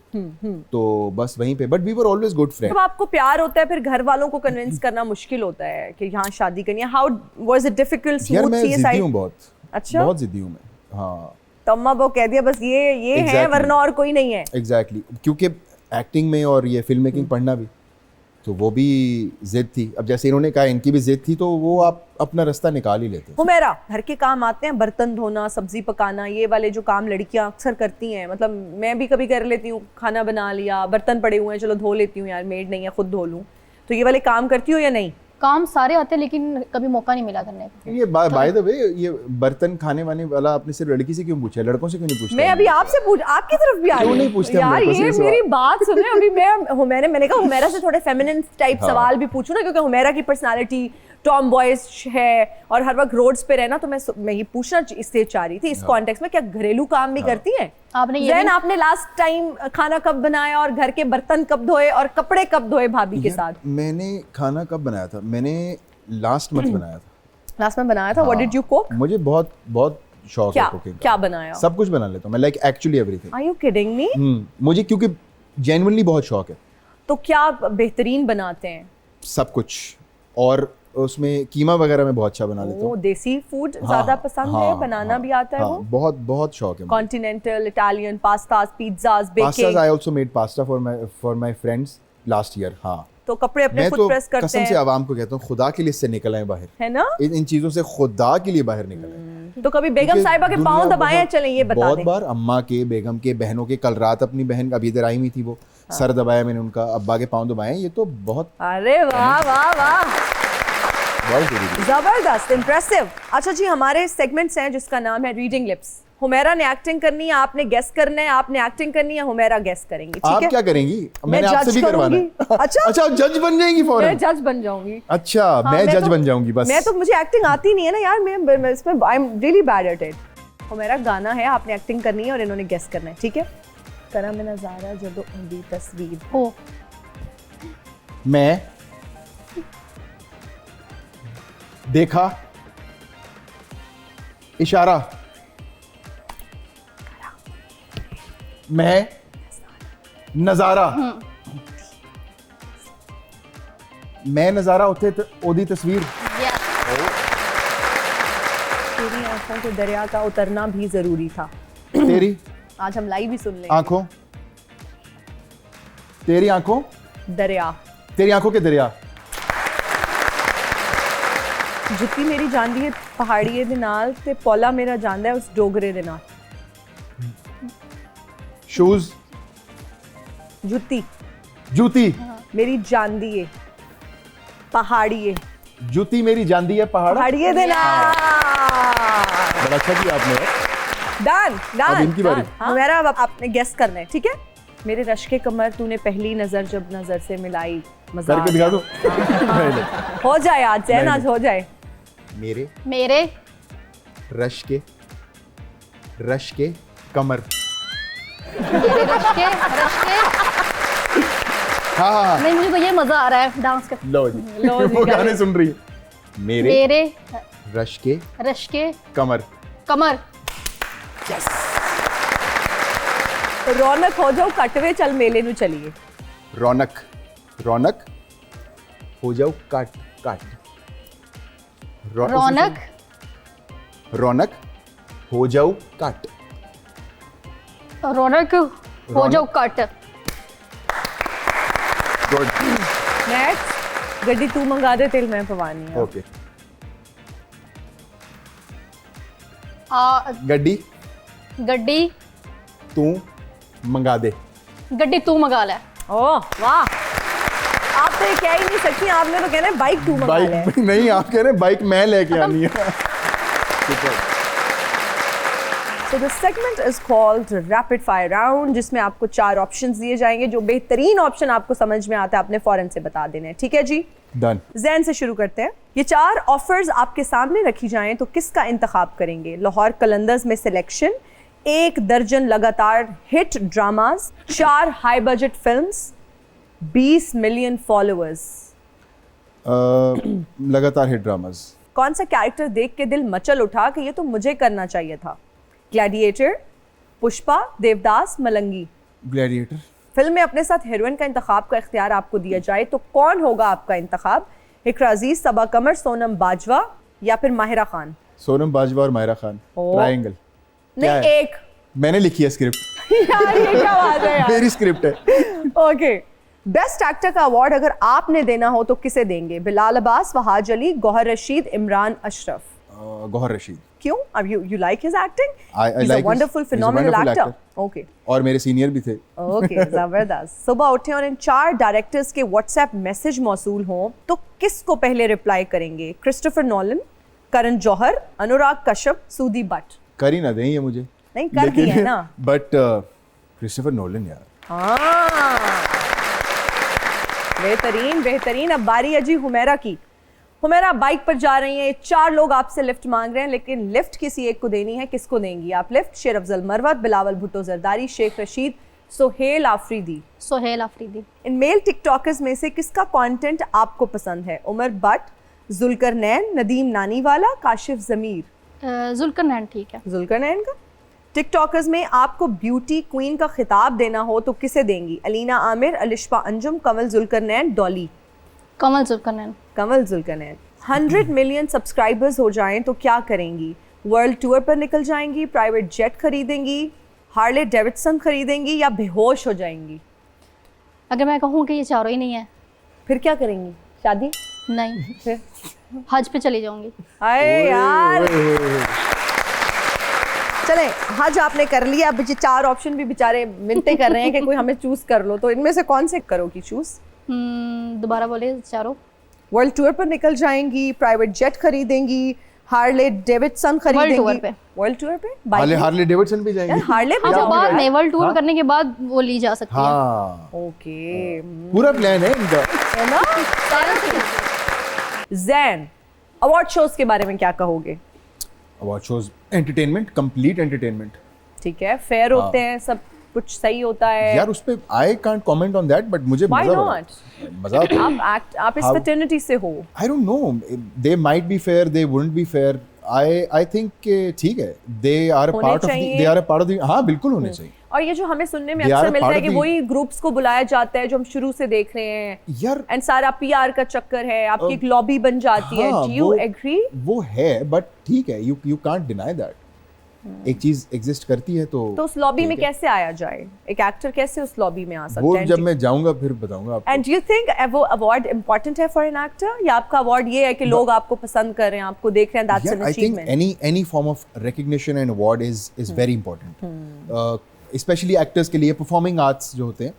तो बस वहीं पे, but we were always good friend. जब आपको प्यार होता है फिर घर वालों को कन्विंस करना मुश्किल होता है कि यहाँ शादी करनी है। How was it difficult? यार स्मूथ मैं थी ये जिद्दी साइड? हूँ बहुत, अच्छा, बहुत जिद्दी हूँ मैं। हाँ तो अम्मा वो कह दिया बस ये है, Exactly. वरना और कोई नहीं है। एग्जैक्टली, क्योंकि एक्टिंग में और ये फिल्म मेकिंग पढ़ना भी, तो वो भी जिद थी। अब जैसे इन्होंने कहा इनकी भी जिद थी, तो वो आप अपना रास्ता निकाल ही लेते। हुमैरा, घर के काम आते हैं, बर्तन धोना, सब्जी पकाना, ये वाले जो काम लड़कियां अक्सर करती हैं, मतलब मैं भी कभी कर लेती हूँ, खाना बना लिया, बर्तन पड़े हुए हैं, चलो धो लेती हूँ यार, मेड नहीं है खुद धो लूँ, तो ये वाले काम करती हो या नहीं? काम सारे आते हैं लेकिन कभी मौका नहीं मिला करने का। ये बाय द वे, ये बर्तन खाने वाने वाला आपने सिर्फ लड़की से क्यों पूछा, लड़कों से क्यों नहीं पूछते? मैं अभी आपसे पूछ, आपकी तरफ भी आ क्यों रही नहीं हूँ। पूछते हम यार लड़कों से ये ये सवाल? मेरी बात सुने, अभी मैंने कहा हुमैरा से थोड़े फेमिनिन टाइप सवाल भी पूछूं ना, क्योंकि हुमैरा की पर्सनालिटी टॉम बॉयज है और हर वक्त रोड्स पे रहना, तो मैं ये पूछना इससे चाह रही थी इस कॉन्टेक्स्ट में, क्या घरेलू काम भी करती हैं? आपने ये ज़ैन, आपने लास्ट टाइम खाना कब बनाया और घर के बर्तन कब धोए और कपड़े कब धोए भाभी के साथ? मैंने खाना कब बनाया था? मैंने लास्ट मंथ बनाया था। लास्ट में बनाया था। What did you cook? मुझे बहुत बहुत शौक है कुकिंग का। क्या बनाया? सब कुछ बना लेता हूँ मैं, like actually everything. Are you kidding me? मुझे क्योंकि जेन्युइनली बहुत शौक है। तो क्या बेहतरीन बनाते हैं? सब कुछ, और उसमें कीमा वगैरह मैं बहुत अच्छा बना लेता वो हूँ। देसी फूड ज्यादा पसंद है, बनाना भी आता है वो? बहुत बहुत शौक है। Continental, Italian, pastas, pizzas, pastas, baking. I also made pasta for my friends last year. हाँ, तो कपड़े अपने मैं खुद तो प्रेस करते कसम से हैं, आवाम को कहता हूँ, खुदा के लिए इससे निकल आए बाहर, है ना? इन चीजों से खुदा के लिए बाहर निकल आए। तो कभी बेगम क्योंकि साहिबा के दुनिया पांव दबाए हैं? बहुत- चलें ये बता बहुत दें। बार अम्मा के, बेगम के, बहनों के। कल रात अपनी बहन अभी इधर आई हुई थी, वो सर दबाया मैंने उनका, अब्बा के पाँव दबाए। ये तो बहुत अरे वाह वाह वाह, बहुत जरूरी है। जबरदस्त, इम्प्रेसिव। अच्छा जी, हमारे सेगमेंट्स हैं जिसका नाम है रीडिंग लिप्स। हुमैरा ने एक्टिंग करनी है, आपने गेस करना है, आपने एक्टिंग करनी है, हुमैरा गेस करेंगी, ठीक आप है? क्या करेंगी? मैंने जज आपसे भी करवाना है। करूंगी। अच्छा। अच्छा, जज बन जाएंगी मैं फौरन? जज बन जाऊंगी। अच्छा, हाँ, मैं जज तो- बन जाऊंगी बस। मैं तो, मुझे एक्टिंग आती नहीं है ना यार, मैं इसमें I am really bad at it. Humaira, गाना है, आपने एक्टिंग करनी है और इन्होंने गेस करना है, ठीक है? करा में नजारा जदों उंदी तस्वीर हो मैं देखा इशारा, मैं नजारा, मैं नजारा उठे ओदी तस्वीर। तेरी आंखों के दरिया का उतरना भी जरूरी था। तेरी आज हम लाइव ही सुन लेंगे। आंखों, तेरी आंखों, दरिया, तेरी आंखों के दरिया। जुत्ती मेरी जांदी है पहाड़िए दे नाल ते पौला मेरा जांदा है उस डोगरे दे नाल। शूज, जुत्ती जूती, मेरी जांदी है पहाड़िए, जूती मेरी जांदी है पहाड़। पहाड़िए दे नाल। बड़ा अच्छा किया आपने। Done done. अब इनकी बारी। मेरा अब आपने गेस करना है, ठीक है? मेरे रश के कमर तूने पहली नजर जब नजर से मिलाई, मजा करके आ दिखा गया। दो। नहीं, नहीं। हो जाए आज, चैन नहीं, आज हो जाए। मेरे मेरे रश के कमर। मेरे रश के हाँ, नहीं, मुझे तो ये मजा आ रहा है डांस कर। लो जी, लो जी, वो गाने। गाने सुन रही है। मेरे मेरे रश के रश के कमर। कमर। रौनक हो जाओ कटवे चल मेले नु चलिए। रौनक, रौनक हो जाओ काट काट। रौनक रौनक हो जाओ काट। रौनक हो जाओ कट। गुड, नेक्स्ट, गड्डी तू मंगा दे तेल मैं पवानी है। ओके। गड्डी गड्डी तू मंगा दे। गड्डी तू मंगा ले। ओह वाह, आप तो ये कह ही नहीं सकती, आपने तो कहना है बाइक तू मंगा ले। बाइक नहीं, आप कह रहे हैं बाइक मैं लेके आनी है। ठीक है। So the segment is called Rapid Fire Round, जिसमें आपको 4 ऑप्शंस दिए जाएंगे। जो बेहतरीन ऑप्शन आपको समझ में आता है आपने फौरन से बता देने हैं, ठीक है जी? डन। जैन से शुरू करते हैं। ये 4 ऑफर्स आपके सामने रखी जाएं तो किसका इंतखाब करेंगे? लाहौर कलंदर्स में सिलेक्शन, 1 दर्जन लगातार hit dramas, 4 high budget films, 20 million followers. लगातार हिट ड्रामास। कौन सा कैरेक्टर देख के दिल मचल उठा कि ये तो मुझे करना चाहिए था? Gladiator, Pushpa, Devdas, Malangi. Gladiator. Film में अपने साथ हीरोइन का इंतखाब का इख्तियार आपको दिया जाए तो कौन होगा आपका इंतखाब? इकरा अजीज, सबा कमर, सोनम बाजवा या फिर माहिरा खान? सोनम बाजवा और माहिरा खान, ट्रायंगल। नहीं, एक। मैंने लिखी है स्क्रिप्ट। यार ये क्या बात है यार। मेरी स्क्रिप्ट है। ओके, बेस्ट एक्टर का अवार्ड अगर आपने देना हो तो किसे देंगे? बिलाल अब्बास, वहाज अली, गौहर रशीद, इमरान अशरफ। गौहर रशीद। क्यों? अब you like his acting? I He's like a wonderful, phenomenal actor. Okay. और मेरे सीनियर भी थे। Okay, जबरदस्त। सुबह उठे और इन 4 डायरेक्टर्स के व्हाट्सएप मैसेज मौसूल हों तो किसको पहले रिप्लाई करेंगे? क्रिस्टोफर नोलन, करण जौहर, अनुराग कश्यप, सूदी बट। कर ही ना दें ये मुझे। नहीं, कर दिया है ना। बट क्रिस्टोफर नोलन यार। हाँ, बेहतरीन बेहतरीन। अब बारी है जी हुमैरा की। हुमैरा बाइक पर जा रही हैं, 4 लोग आपसे लिफ्ट मांग रहे हैं, लेकिन लिफ्ट किसी एक को देनी है। किसको देंगी आप लिफ्ट? शेर Afzal Marwat, Bilawal Bhutto Zardari, Sheikh Rashid, Sohail Afridi. Sohail Afridi. In male TikTokers में से किसका कंटेंट आपको पसंद है? उमर बट, जुल्करनैन, नदीम नानीवाला, काशिफ जमीर। जुल्करनैन ठीक है। जुल्करनैन का। टिकटॉकर्स में आपको ब्यूटी क्वीन का खिताब देना हो तो किसे देंगी? अलीना आमिर, अलिशफा अंजुम, कमल जुल्करनैन, डॉली। कमल जुल्करनैन। कमल जुल्करनैन। 100 मिलियन सब्सक्राइबर्स हो जाएं तो क्या करेंगी? वर्ल्ड टूर पर निकल जाएंगी, प्राइवेट जेट खरीदेंगी, हार्ले डेविडसन खरीदेंगी या बेहोश हो जाएंगी? अगर मैं कहूँ कि ये चारों ही नहीं है, फिर क्या करेंगी? शादी? नहीं, फिर हज पे चली जाऊंगी। अरे यार, चले हज आपने कर लिया, अब ये 4 ऑप्शन भी बेचारे मिलते कर रहे हैं कि कोई हमें चूज कर लो, तो इनमें से कौन से करोगी चूज? दोबारा बोले चारों। वर्ल्ड टूर पर निकल जाएंगी, प्राइवेट जेट खरीदेंगी, हार्ले डेविडसन खरीदेंगी। टूर पे। वर्ल्ड टूर पे हार्ले डेविडसन भी जाएंगे। हार्ले पे हाँ, जो बाद में जाओगे? वर्ल्ड टूर करने के बाद वो ली जा सकती है। हाँ, ओके, पूरा प्लान है इनका। है ना? जैन, अवार्ड शोज के बारे में क्या कहोगे? Award shows entertainment, complete entertainment. ठीक है, फेयर होते हैं, सब कुछ सही होता है। यार उस पे I can't comment on that, but मुझे Why मजा not? मजा आता है। आप इस फ्रेटर्निटी से हो। I don't know, they might be fair, they wouldn't be fair. I think ठीक है, दे आर अ होने पार्ट ऑफ चाहिए। They are a part of the, हाँ बिल्कुल होने चाहिए। और ये जो हमें सुनने में They are अक्सर a मिलता part है of कि the- वही ग्रुप्स को बुलाया जाता है जो हम शुरू से देख रहे हैं, यार एंड सारा पीआर का चक्कर है, आपकी एक लॉबी बन जाती है। हाँ, डू यू वो- एग्री? वो है, बट ठीक है, यू कांट डिनाई दैट। एक चीज एग्जिस्ट करती है तो उस लॉबी में ठीक है। कैसे आया जाए? एक एक्टर कैसे उस लॉबी में आ सकता वो है? जब मैं जाऊंगा फिर बताऊंगा आपको। एंड डू यू थिंक वो अवार्ड इंपॉर्टेंट है फॉर एन एक्टर, या आपका अवार्ड ये है कि लोग आपको पसंद कर रहे हैं, आपको देख रहे हैं, that's an I think achievement? any form of recognition and award is very important. Especially actors के लिए, performing arts जो होते हैं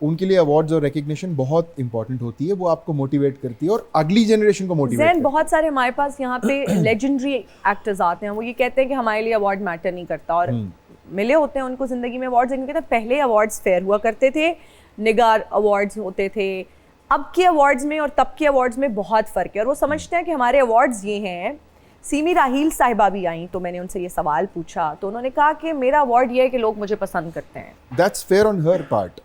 उनके लिए अवार्ड्स और रिकग्निशन बहुत इंपॉर्टेंट होती है। वो आपको मोटिवेट करती है और अगली जनरेशन को मोटिवेट जैन, करती है। बहुत सारे हमारे पास यहाँ पे लेजेंडरी एक्टर्स आते हैं, वो ये कहते हैं कि हमारे लिए अवार्ड मैटर नहीं करता, और मिले होते हैं उनको जिंदगी में अवार्ड्स। इनके कहते हैं पहले अवार्ड्स फेयर हुआ करते थे, निगार अवार्ड्स होते थे, अब के अवार्ड्स में और तब के अवार्ड्स में बहुत फ़र्क है, और वो समझते हैं कि हमारे अवार्ड्स ये हैं। सीमी राहील साहिबा भी आई तो मैंने उनसे ये सवाल पूछा तो उन्होंने कहा कि मेरा अवार्ड ये है कि लोग मुझे पसंद करते हैं। That's fair on her part.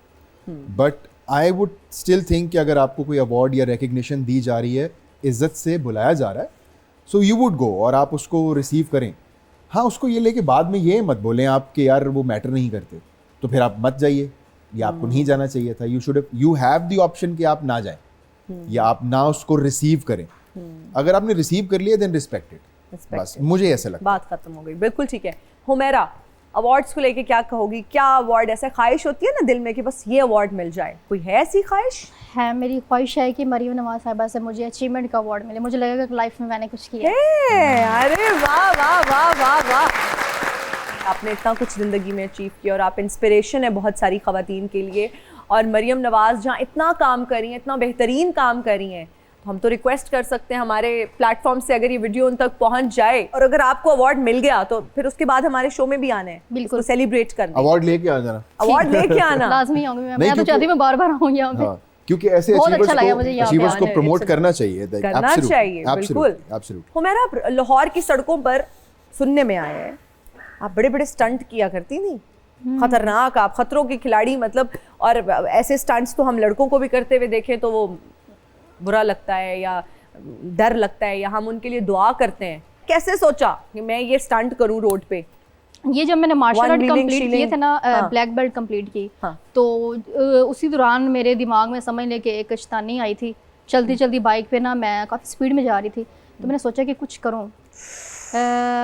But I would still think कि अगर आपको कोई अवार्ड या रिकग्निशन दी जा रही है, इज्जत से बुलाया जा रहा है, सो यू वुड गो और आप उसको रिसीव करें। हाँ, उसको ये लेके बाद में ये मत बोलें आप कि यार वो मैटर नहीं करते, तो फिर आप मत जाइए, या आपको नहीं जाना चाहिए था। यू हैव द ऑप्शन कि आप ना जाएं या आप ना उसको रिसीव करें। अगर आपने रिसीव कर लिया देन रिस्पेक्ट इट। बस मुझे ऐसा लगता बात खत्म हो गई। बिल्कुल ठीक है। हुमैरा, अवार्ड्स को लेके क्या कहोगी? क्या अवार्ड, ऐसे ख्वाहिश होती है ना दिल में कि बस ये अवार्ड मिल जाए, कोई है ऐसी ख्वाहिश? है, मेरी ख्वाहिश है कि मरीम नवाज साहिबा से मुझे अचीवमेंट का अवार्ड मिले। मुझे लगेगा कि लाइफ में मैंने कुछ किया है। अरे वाह वाह वाह वाह वाह। आपने इतना कुछ ज़िंदगी में अचीव किया और आप इंस्पिरेशन है बहुत सारी ख़वातीन के लिए। और मरियम नवाज़ जहाँ इतना काम कर रही हैं, इतना बेहतरीन काम कर रही हैं, तो हम तो रिक्वेस्ट कर सकते हैं हमारे प्लेटफॉर्म से अगर ये वीडियो उन तक पहुंच जाए और अगर आपको अवार्ड मिल गया तो फिर उसके बाद हमारे शो में भी आना है, बिल्कुल सेलिब्रेट करना, अवार्ड लेके आ जाना। अवार्ड लेके आना। लाजमी आऊंगी मैं नहीं, तो चाहती हूँ मैं बार-बार आऊँ यहाँ पे। हाँ, क्योंकि ऐसे बहुत अच्छा लगा मुझे यहाँ पे अचीवर्स को आने। प्रमोट करना चाहिए। करना चाहिए, बिल्कुल। हुमैरा, आप लाहौर की सड़कों पर सुनने में आए हैं आप बड़े बड़े स्टंट किया करती थी, खतरनाक, आप खतरों की खिलाड़ी मतलब। और ऐसे स्टंट्स तो हम लड़कों को भी करते हुए देखें तो वो बुरा लगता है या डर लगता है या हम उनके लिए दुआ करते हैं। कैसे सोचा कि मैं ये स्टंट करूं रोड पे? ये जब मैंने मार्शल आर्ट कंप्लीट किए थे ना, हाँ। ब्लैक बेल्ट कंप्लीट की, हाँ। तो उसी दौरान मेरे दिमाग में समझ ले कि एक शैतानी आई थी। चलती चलती बाइक पे ना मैं काफ़ी स्पीड में जा रही थी, तो मैंने सोचा कि कुछ करूं।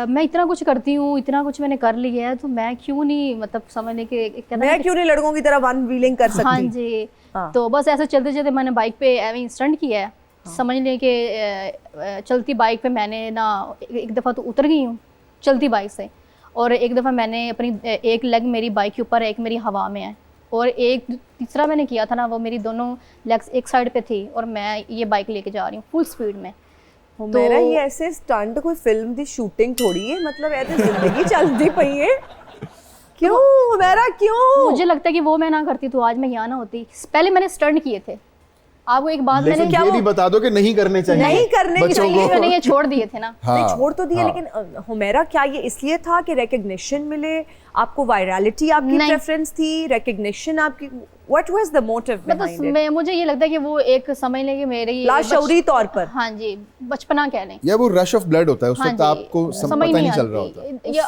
मैं इतना कुछ करती हूँ, इतना कुछ मैंने कर लिया है, तो मैं क्यों नहीं मतलब समझ ले कि मैं क्यों नहीं लड़कों की तरह वन व्हीलिंग कर सकती? हाँ जी। हाँ। तो बस ऐसे चलते चलते मैंने बाइक पे एवं स्टंट किया है। समझ लें कि चलती बाइक पे मैंने ना एक दफ़ा तो उतर गई हूँ चलती बाइक से, और एक दफ़ा मैंने अपनी एक लेग मेरी बाइक के ऊपर है, एक मेरी हवा में है, और एक तीसरा मैंने किया था ना, वो मेरी दोनों लेग्स एक साइड पे थी और मैं ये बाइक लेके जा रही हूँ फुल स्पीड में। मेरा ये ऐसे स्टंट कोई फिल्म दी शूटिंग थोड़ी है, मतलब ऐसे जिंदगी चलती पई है। क्यों मेरा, क्यों? मुझे लगता है कि वो मैं ना करती तो आज मैं यहाँ ना होती। पहले मैंने स्टंट किए थे। आपको एक बात मैंने क्या भी बता दो कि नहीं करने चाहिए, नहीं करने की बच्चों चाहिए, को। मैंने ये छोड़ दिए थे ना। हाँ, नहीं छोड़ तो दिया, हाँ। लेकिन हुमैरा क्या ये इसलिए था कि रिकग्निशन मिले आपको, वायरलिटी आपकी नहीं। प्रेफरेंस थी, रिकग्निशन आपकी, what was the motive behind it? मतलब मुझे ये लगता है कि वो एक समझ लें कि मेरी लाशऊरी तौर पर। हाँ जी, बचपना कह लें। या वो रश ऑफ ब्लड होता है उस हाँ वक्त, जी, आपको पता नहीं चल रहा होता। ये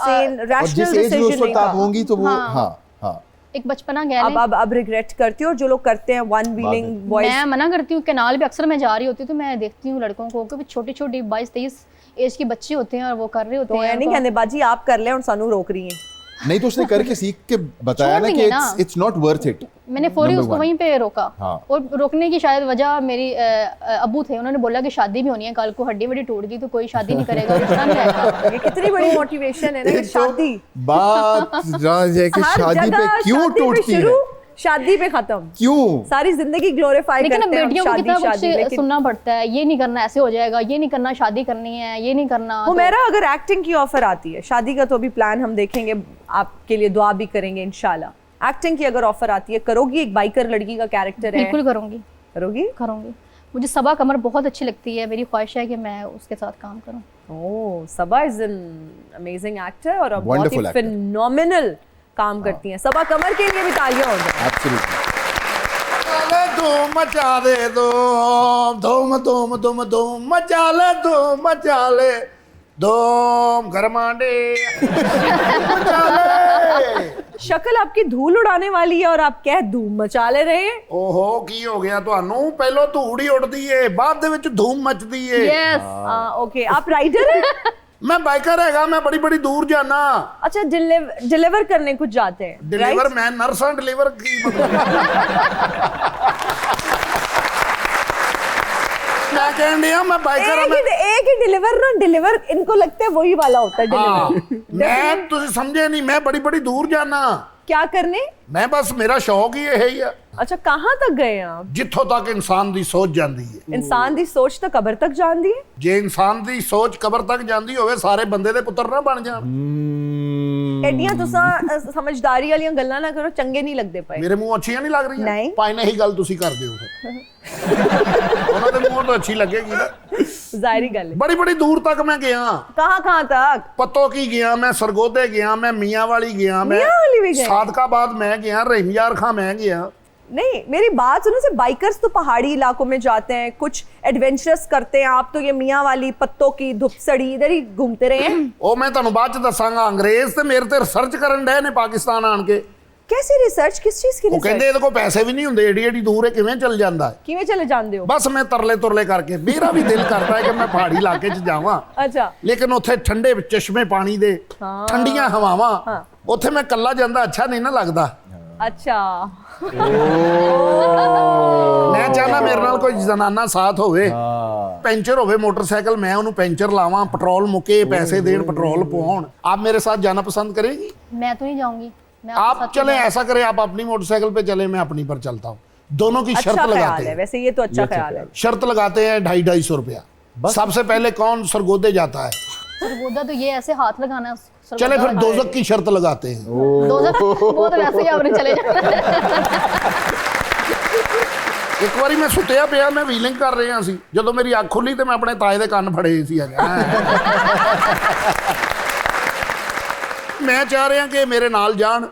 और जिस एज में उस वक्त आप होंगी तो वो, हाँ। हाँ हाँ, एक बचपना कह लें। अब रिग्रेट करती हो? जो लोग करते हैं वन व्हीलिंग बॉयज, मैं मना करती हूँ। कैनाल पे अक्सर मैं जा रही होती हूँ तो मैं देखती हूँ लड़कों को कि छोटी छोटी 22-23 एज की बच्चे होते हैं और वो कर रहे होते तो हैं। नहीं कहने बाजी आप कर ले और सानू रोक रही हैं। नहीं तो उसने करके सीख के बताया ना छोड़ कि देंगे ना। It's not worth it. मैंने फौरी Number उसको one। वहीं पे रोका। हाँ। और रोकने की शायद वजह मेरी अब्बू थे, उन्होंने बोला कि शादी भी होनी है, कल को हड्डी वड्डी टूट गई तो कोई शादी नहीं करेगा, रिश्ता नहीं रहेगा। ये कितनी बड़ी मोटिवेशन है ना, कि एक तो शादी बात जहाँ है कि हर शादी पे जगह, क्यों शादी पे टूटती है, शुरू, शादी पे खत्म, क्यों? सारी जिंदगी ग्लोरीफाई लेकिन करते अब हैं हम बेटियों को शादी कितना शादी, कुछ लेकिन सुनना पड़ता है। ये नहीं करना, ऐसे हो जाएगा, ये नहीं करना, शादी करनी है, ये नहीं करना। तो मेरा अगर एक्टिंग की ऑफर आती है, शादी का तो अभी प्लान हम देखेंगे, आपके लिए दुआ भी करेंगे इंशाल्लाह। एक्टिंग की अगर ऑफर आती है, करोगी? एक बाइकर लड़की का कैरेक्टर है, बिल्कुल करूंगी, करोगी? करूंगी। मुझे सबा कमर बहुत अच्छी लगती है, मेरी ख्वाहिश है कि मैं उसके साथ काम करूं। ओह, सबा इज एन अमेजिंग एक्टर और बहुत ही Wonderful actor। फिनोमिनल काम करती हैं। सबा कमर के लिए भी तालियां हो जाए। एब्सोल्युटली। धूम मचा दे, धूम धूम धूम धूम मचा ले, धूम मचा ले, धूम गरमांडे मचा ले। शक्ल आपकी धूल उड़ाने वाली है और आप कह धूम मचा ले रहे हैं। ओहो की हो ਗਿਆ ਤੁਹਾਨੂੰ? ਪਹਿਲਾਂ ਧੂੜ ਹੀ ਉੱਡਦੀ ਏ, ਬਾਅਦ ਦੇ ਵਿੱਚ ਧੂਮ ਮਚਦੀ ਏ। यस। ओके, आप राइडर हैं? मैं बाइकर हैगा, मैं बड़ी बड़ी दूर जाना। अच्छा, डिलीवर करने कुछ जाते हैं? डिलीवर मैं नर्सां डिलीवर की मतलब मैं कहन दिया मैं बाइकर हूं। एक ही डिलीवर इनको लगता है वही वाला होता है डिलीवर। मैं तुझे समझे नहीं, मैं बड़ी बड़ी दूर जाना। क्या करने? मैं बस मेरा शौक ही यही है। अच्छा, कहाँ तक गए आप? ਜਿੱਥੋਂ ਤੱਕ ਇਨਸਾਨ ਦੀ ਸੋਚ ਜਾਂਦੀ ਹੈ। इंसान दी सोच तो कब्र तक जाती है। ਜੇ ਇਨਸਾਨ ਦੀ ਸੋਚ ਕਬਰ ਤੱਕ ਜਾਂਦੀ ਹੋਵੇ, ਸਾਰੇ ਬੰਦੇ ਦੇ ਪੁੱਤਰ ਨਾ ਬਣ ਜਾਣ। एडियां तुसा समझदारी वाली गल्लां ना करो, चंगे नहीं लगते पे। ਮੇਰੇ ਮੂੰਹ ਅੱਛੀਆਂ ਨਹੀਂ ਲੱਗ ਰਹੀਆਂ? ਨਹੀਂ। ਭਾਈ ਨਹੀਂ ਗੱਲ ਤੁਸੀਂ ਕਰਦੇ ਹੋ ਫਿਰ। ਉਹਨਾਂ ਦੇ ਮੂੰਹ ਤੋਂ ਅੱਛੀ ਲੱਗੇਗੀ ਨਾ। ਜ਼ਾਹਿਰੀ ਗੱਲ है। ਬੜੀ ਬੜੀ ਦੂਰ ਤੱਕ ਮੈਂ ਗਿਆ। कहाँ तक? ਪੱਤੋ ਕੀ ਗਿਆ ਮੈਂ, ਸਰਗੋਦੇ ਗਿਆ ਮੈਂ, ਮੀਆਂ ਵਾਲੀ ਗਿਆ ਮੈਂ, मियां वाली भी गए? ਸਾਦਕਾਬਾਦ मैं गया, रहीमयार खां मैं गया। नहीं, मेरी बात सुनो, सिर्फ बाइकर्स तो पहाड़ी इलाकों में जाते हैं, कुछ एडवेंचरस करते हैं, आप तो ये मियाँ वाली पत्तों की धुपसड़ी इधर ही घूमते रहे हैं। ਉਹ ਮੈਂ ਤੁਹਾਨੂੰ ਬਾਅਦ ਚ ਦੱਸਾਂਗਾ। ਅੰਗਰੇਜ਼ ਤੇ ਮੇਰੇ ਤੇ ਰਿਸਰਚ ਕਰਨ ਡਏ ਨੇ ਪਾਕਿਸਤਾਨ ਆਣ ਕੇ। कैसी रिसर्च? किस चीज की ਉਹ ਕਹਿੰਦੇ रिसर्च? ਇਹਦੇ ਕੋਲ ਪੈਸੇ ਵੀ ਨਹੀਂ ਹੁੰਦੇ, ਏਡੀ ਏਡੀ ਦੂਰ ਇਹ ਕਿਵੇਂ ਚੱਲ ਜਾਂਦਾ ਹੈ। किवें चले जानते हो? ਬਸ ਮੈਂ ਤਰਲੇ ਤੁਰਲੇ ਕਰਕੇ, ਮੇਰਾ ਵੀ ਦਿਲ ਕਰਦਾ ਹੈ ਕਿ ਮੈਂ ਪਹਾੜੀ ਇਲਾਕੇ 'ਚ ਜਾਵਾਂ, अच्छा, ਲੇਕਿਨ ਉੱਥੇ ਠੰਡੇ ਚਸ਼ਮੇ ਪਾਣੀ ਦੇ, ਠੰਡੀਆਂ ਹਵਾਵਾਂ, ਉੱਥੇ ਮੈਂ ਇਕੱਲਾ ਜਾਂਦਾ ਅੱਛਾ ਨਹੀਂ ਨਾ ਲੱਗਦਾ। अच्छा मैं चाहना मेरे नाल कोई जनाना साथ होवे, ਪੈਂਚਰ ਹੋਵੇ मोटरसाइकिल, मैं ਉਹਨੂੰ ਪੈਂਚਰ ਲਾਵਾਂ, ਪੈਟਰੋਲ ਮੁੱਕੇ, ਪੈਸੇ देਣ, ਪੈਟਰੋਲ ਪਵਾਉਣ। आप मेरे साथ जाना पसंद करेंगी? मैं तो नहीं जाऊंगी, मैं आपके आप साथ चले, नहीं ऐसा करें आप अपनी मोटरसाइकिल पे चले, मैं अपनी पर चलता हूँ। दोनों की अच्छा शर्त लगाते ख्याल है, हैं, वैसे ये तो अच्छा ख्याल है। शर्त लगाते हैं 250-250 रुपया। सबसे पहले कौन सरगोदे जाता है? सरगोदा तो ये ऐसे हाथ लगाना, सरगोदा चले फिर लगाना। दोजक की शर्त लगाते हैं। दोजक वो तो वैसे ही आपने चले जाना। ਇੱਕ ਵਾਰੀ ਮੈਂ ਸੁੱਤਿਆ ਪਿਆ, ਮੈਂ ਵੀਲਿੰਗ ਕਰ ਰਿਹਾ ਸੀ, ਜਦੋਂ ਮੇਰੀ ਅੱਖ ਖੁੱਲੀ ਤੇ ਮੈਂ ਆਪਣੇ ਤਾਏ ਦੇ ਕੰਨ ਫੜੇ ਸੀ। ਮੈਂ ਚਾਹ ਰਿਹਾ ਕਿ ਮੇਰੇ ਨਾਲ ਜਾਣ,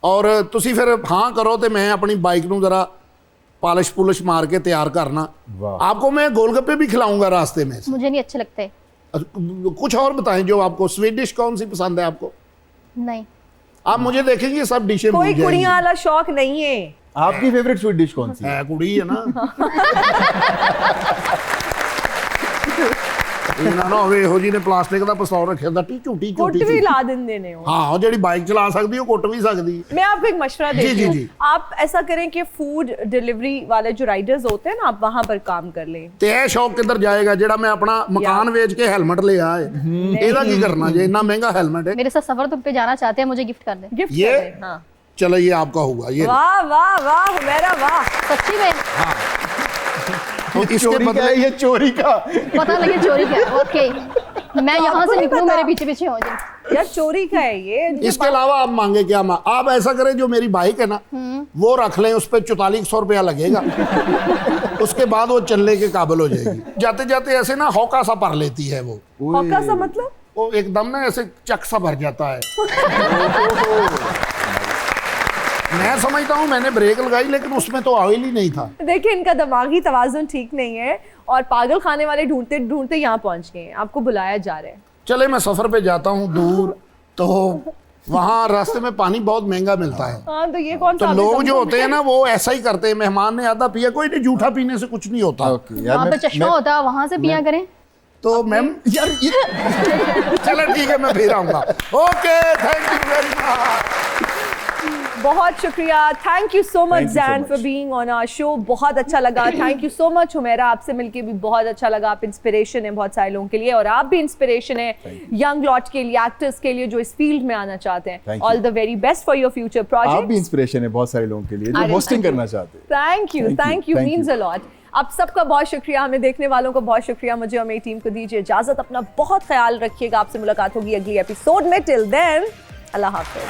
ਔਰ ਤੁਸੀਂ ਫਿਰ ਹਾਂ ਕਰੋ ਤੇ ਮੈਂ ਆਪਣੀ ਬਾਈਕ ਨੂੰ ਜ਼ਰਾ पालिश पुलिश मार के तैयार करना। आपको मैं गोलगप्पे भी खिलाऊंगा रास्ते में। मुझे नहीं अच्छे लगते। कुछ और बताएं जो आपको, स्वीट डिश कौन सी पसंद है आपको? नहीं, आप मुझे देखेंगे सब डिशें कोई कुड़ियां वाला शौक नहीं है। आपकी फेवरेट स्वीट डिश कौन सी है? कुड़ी है ना। ਇਹਨਾਂ ਨਾ ਹੋਵੇ ਇਹੋ ਜੀ ਨੇ ਪਲਾਸਟਿਕ ਦਾ ਪਿਸਤੌਲ ਰੱਖਿਆ ਹੁੰਦਾ, ਝੂਟੀ कुट भी ला देंगे ने हो। हाँ, ਉਹ ਜਿਹੜੀ ਬਾਈਕ ਚਲਾ ਸਕਦੀ ਉਹ ਕੁੱਟ ਵੀ ਸਕਦੀ। मैं आपको एक मशवरा देती जी, हूँ, जी। आप ऐसा करें कि फूड डिलीवरी वाले जो राइडर्स होते हैं ना, आप वहां पर काम कर लें। ਤੇ ਇਹ ਸ਼ੌਕ ਕਿੱਧਰ ਜਾਏਗਾ ਜਿਹੜਾ ਮੈਂ ਆਪਣਾ ਮਕਾਨ ਵੇਚ ਕੇ ਹੈਲਮਟ ਲਿਆ ਹੈ? ਇਹਦਾ ਕੀ ਕਰਨਾ ਜੇ ਇੰਨਾ ਮਹਿੰਗਾ ਹੈਲਮਟ है? मेरे साथ सफर तो पे जाना चाहते हैं, मुझे गिफ्ट कर दें। गिफ्ट ये? कर दें, हाँ। चलो ये आपका होगा। ये वाह वाह वाह हुमैरा वाह। सच्ची में तो इसके चोरी का बदले है, ये चोरी का। पता लगे चोरी क्या है। ओके, मैं यहाँ से निकलूँ, मेरे पीछे पीछे हो जाए। यार चोरी का है ये। इसके अलावा आप मांगे क्या? आप ऐसा करें, जो मेरी बाइक है ना वो रख लें, उस पर 4400 रुपया लगेगा। उसके बाद वो चलने के काबिल हो जाएगी। जाते जाते ऐसे ना हौका सा भर लेती है वो। हौका सा मतलब? वो एकदम ना ऐसे चक सा भर जाता है। मैं समझता हूँ मैंने ब्रेक लगाई, लेकिन उसमें तो ऑयल ही नहीं था। देखिए इनका दिमागी तवाज़ुन ठीक नहीं है और पागल खाने वाले ढूंढते ढूंढते यहाँ पहुंच गए हैं। आपको बुलाया जा रहा है। चले मैं सफर पे जाता हूँ दूर, तो वहाँ रास्ते में पानी बहुत महंगा मिलता है। हाँ तो ये कौन तो सा लोग जो होते हैं ना वो ऐसा ही करते हैं, मेहमान ने आधा पिया, कोई नहीं, जूठा पीने से कुछ नहीं होता। वहाँ पे चश्मा होता है, वहाँ से पिया करें। तो मैम यार चलो ठीक है, मैं फिर आऊँगा। Okay, thank you very much. बहुत शुक्रिया, thank you so much Thank you so Jain much. For being on our show. बहुत अच्छा लगा। Thank you so much Humaira, आपसे मिलके भी बहुत अच्छा लगा। आप इंस्पिरेशन है बहुत सारे लोगों के लिए, और आप भी इंस्पिरेशन है यंग लॉट के लिए, एक्टर्स के लिए जो इस फील्ड में आना चाहते हैं। Thank you. All the very best for your future आप भी प्रोजेक्ट। इंस्पिरेशन है बहुत सारे लोगों के लिए जो होस्टिंग करना चाहते हैं। Thank you Thank you. Means a lot. आप सबका बहुत शुक्रिया, हमें देखने वालों को बहुत शुक्रिया। मुझे और मेरी टीम को दीजिए इजाजत। अपना बहुत ख्याल रखिएगा। आपसे मुलाकात होगी अगली एपिसोड में। टिल देन, अल्लाह हाफिज।